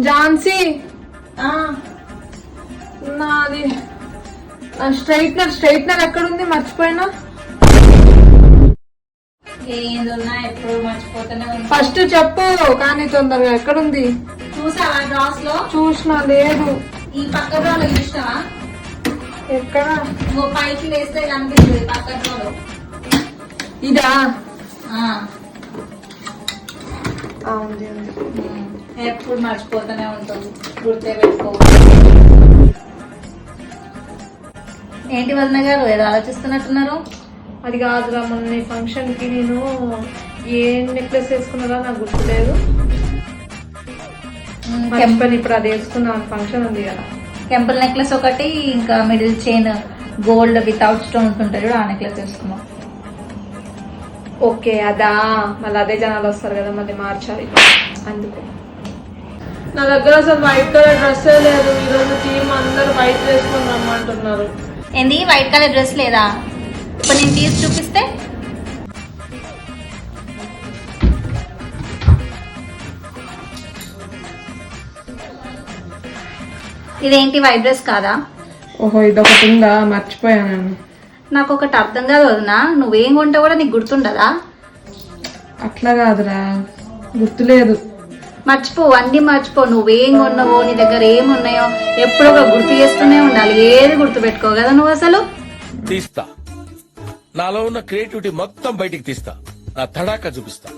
ఝాన్సీ నాది స్ట్రైట్నర్ ఎక్కడుంది? మర్చిపోయినా. ఏదున్నా ఎప్పుడు మర్చిపోతూనే ఉంది. ఫస్ట్ చెప్పు కానీ తొందరగా. ఎక్కడుంది? చూసావా డ్రాస్ లో? చూసినా. లేదు. ఈ పక్క డ్రాలో చూసినావా? ఎక్కడ? నువ్వు పైకి వేస్తే కనిపిస్తుంది పక్క డ్రాలో. ఇదా? ఉంది. ఎప్పుడు మర్చిపోతూనే ఉంటుంది. గుర్తే పెట్టుకో. ఏంటి వదిన గారు ఏదో ఆలోచిస్తున్నట్టున్నారు? అది కాదురా, మొన్న ఫంక్షన్ కి నేను ఏ నెక్లెస్ వేసుకున్నారా నాకు గుర్తులేదు. ఇప్పుడు అది వేసుకున్నాను. ఫంక్షన్ ఉంది కదా. టెంపుల్ నెక్లెస్ ఒకటి, ఇంకా middle chain gold without stones ఉంటాడు, ఆ నెక్లెస్ వేసుకున్నాం. ఓకే అదా. మళ్ళీ అదే జనాలు వస్తారు కదా, మళ్ళీ మార్చాలి. అందుకు నా దగ్గర అసలు వైట్ కలర్ డ్రెస్ లేదు. ఈరోజు టీం అందరు వైట్ వేసుకొని రమ్మంటున్నారు. ఏంది వైట్ కలర్ డ్రెస్ లేదా? ఇప్పుడు నేను తీసి చూపిస్తే ఇదేంటి వైట్ డ్రెస్ కాదా? ఓహో ఇదొకటి ఉందా? మర్చిపోయాను. నాకు ఒకటి అర్థం కాదు వదినా, నువ్వేం కొంటావు కూడా నీకు గుర్తుండదా? అట్లా కాదురా, గుర్తులేదు. మర్చిపో, అన్ని మర్చిపో. నువ్వేం కొన్నావో, నీ దగ్గర ఏమున్నాయో ఎప్పుడో ఒక గుర్తు చేస్తూనే ఉండాలి. ఏది గుర్తు పెట్టుకో కదా నువ్వు. అసలు తీస్తా, నాలో ఉన్న క్రియేటివిటీ మొత్తం బయటికి తీస్తా, నా తడాకా చూపిస్తా.